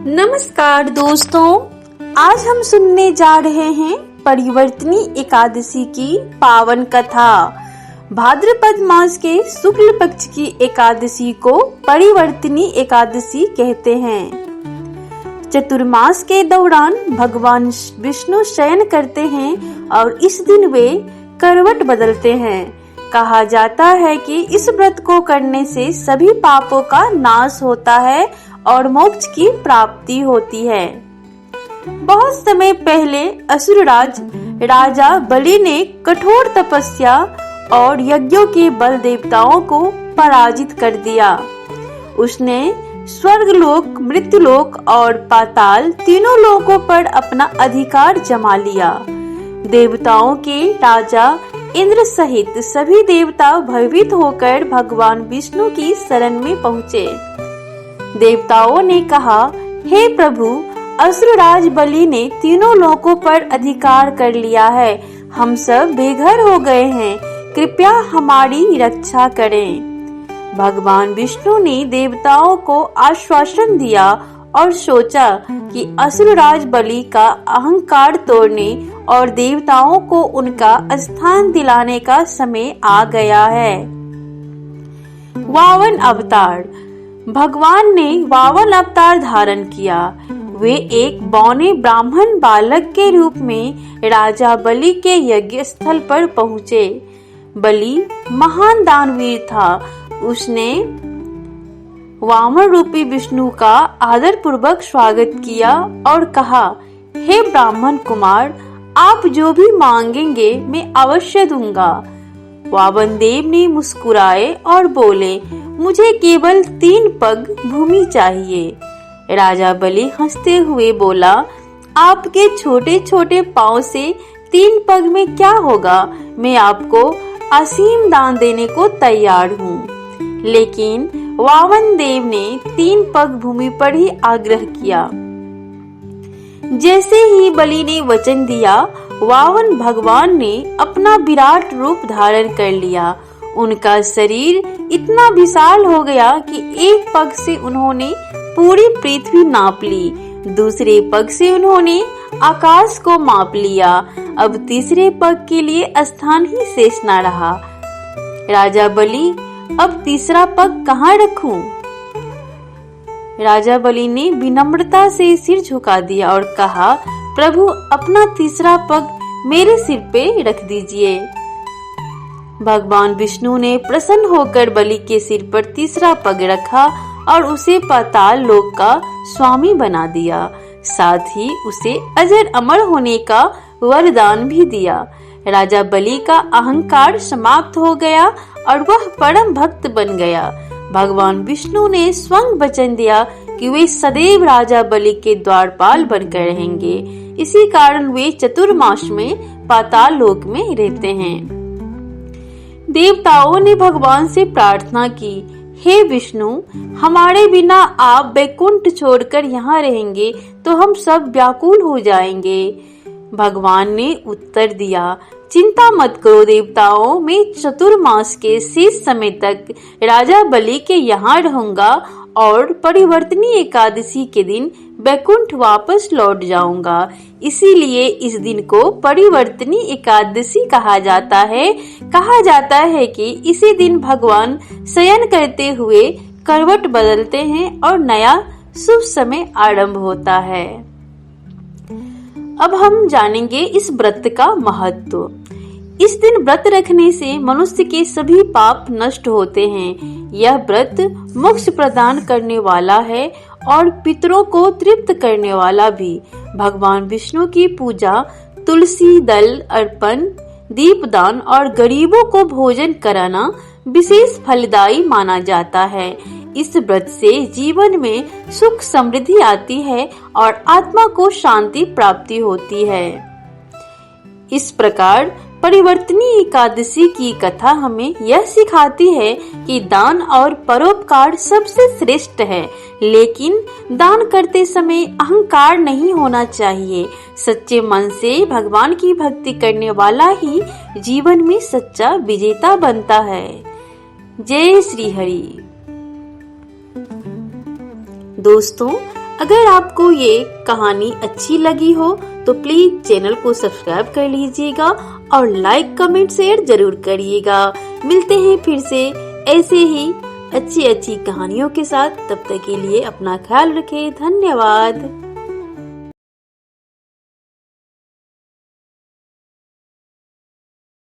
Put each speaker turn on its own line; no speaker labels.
नमस्कार दोस्तों, आज हम सुनने जा रहे हैं परिवर्तनी एकादशी की पावन कथा। भाद्रपद मास के शुक्ल पक्ष की एकादशी को परिवर्तनी एकादशी कहते हैं। चतुर्मास के दौरान भगवान विष्णु शयन करते हैं और इस दिन वे करवट बदलते हैं। कहा जाता है कि इस व्रत को करने से सभी पापों का नाश होता है और मोक्ष की प्राप्ति होती है। बहुत समय पहले असुरराज राजा बलि ने कठोर तपस्या और यज्ञों के बल देवताओं को पराजित कर दिया। उसने स्वर्गलोक, मृत्युलोक और पाताल तीनों लोकों पर अपना अधिकार जमा लिया। देवताओं के राजा इंद्र सहित सभी देवता भयभीत होकर भगवान विष्णु की शरण में पहुँचे। देवताओं ने कहा, हे प्रभु, असुरराज बलि ने तीनों लोकों पर अधिकार कर लिया है। हम सब बेघर हो गए हैं, कृपया हमारी रक्षा करें। भगवान विष्णु ने देवताओं को आश्वासन दिया और सोचा कि असुरराज बलि का अहंकार तोड़ने और देवताओं को उनका स्थान दिलाने का समय आ गया है। वामन अवतार। भगवान ने वामन अवतार धारण किया। वे एक बौने ब्राह्मण बालक के रूप में राजा बलि के यज्ञ स्थल पर पहुँचे। बलि महान दानवीर था। उसने वामन रूपी विष्णु का आदर पूर्वक स्वागत किया और कहा, हे ब्राह्मण कुमार, आप जो भी मांगेंगे मैं अवश्य दूंगा। वामन देव ने मुस्कुराए और बोले, मुझे केवल 3 पग भूमि चाहिए। राजा बलि हंसते हुए बोला, आपके छोटे छोटे पाँव से 3 पग में क्या होगा? मैं आपको असीम दान देने को तैयार हूँ। लेकिन वामन देव ने 3 पग भूमि पर ही आग्रह किया। जैसे ही बलि ने वचन दिया, वामन भगवान ने अपना विराट रूप धारण कर लिया। उनका शरीर इतना विशाल हो गया कि एक पग से उन्होंने पूरी पृथ्वी नाप ली, दूसरे पग से उन्होंने आकाश को माप लिया। अब तीसरे पग के लिए स्थान ही शेष न रहा। राजा बलि, अब तीसरा पग कहाँ रखूं? राजा बलि ने विनम्रता से सिर झुका दिया और कहा, प्रभु, अपना तीसरा पग मेरे सिर पे रख दीजिए। भगवान विष्णु ने प्रसन्न होकर बलि के सिर पर तीसरा पग रखा और उसे पाताल लोक का स्वामी बना दिया। साथ ही उसे अजर अमर होने का वरदान भी दिया। राजा बलि का अहंकार समाप्त हो गया और वह परम भक्त बन गया। भगवान विष्णु ने स्वयं वचन दिया कि वे सदैव राजा बलि के द्वारपाल बनकर रहेंगे। इसी कारण वे चतुर्मास में पाताल लोक में रहते हैं। देवताओं ने भगवान से प्रार्थना की, हे विष्णु, हमारे बिना आप वैकुंठ छोड़कर यहाँ रहेंगे तो हम सब व्याकुल हो जाएंगे। भगवान ने उत्तर दिया, चिंता मत करो देवताओं, मैं चतुर्मास के शेष समय तक राजा बलि के यहाँ रहूंगा और परिवर्तनी एकादशी के दिन वैकुंठ वापस लौट जाऊंगा। इसीलिए इस दिन को परिवर्तनी एकादशी कहा जाता है। कहा जाता है कि इसी दिन भगवान शयन करते हुए करवट बदलते हैं और नया शुभ समय आरंभ होता है। अब हम जानेंगे इस व्रत का महत्व। इस दिन व्रत रखने से मनुष्य के सभी पाप नष्ट होते हैं। यह व्रत मोक्ष प्रदान करने वाला है और पितरों को तृप्त करने वाला भी। भगवान विष्णु की पूजा, तुलसी दल अर्पण, दीपदान और गरीबों को भोजन कराना विशेष फलदायी माना जाता है। इस व्रत से जीवन में सुख समृद्धि आती है और आत्मा को शांति प्राप्ति होती है। इस प्रकार परिवर्तनी एकादशी की कथा हमें यह सिखाती है कि दान और परोपकार सबसे श्रेष्ठ है, लेकिन दान करते समय अहंकार नहीं होना चाहिए। सच्चे मन से भगवान की भक्ति करने वाला ही जीवन में सच्चा विजेता बनता है। जय श्री हरि। दोस्तों, अगर आपको ये कहानी अच्छी लगी हो तो प्लीज चैनल को सब्सक्राइब कर लीजिएगा और लाइक कमेंट शेयर जरूर करिएगा। मिलते हैं फिर से ऐसे ही अच्छी अच्छी कहानियों के साथ। तब तक के लिए अपना ख्याल रखें। धन्यवाद।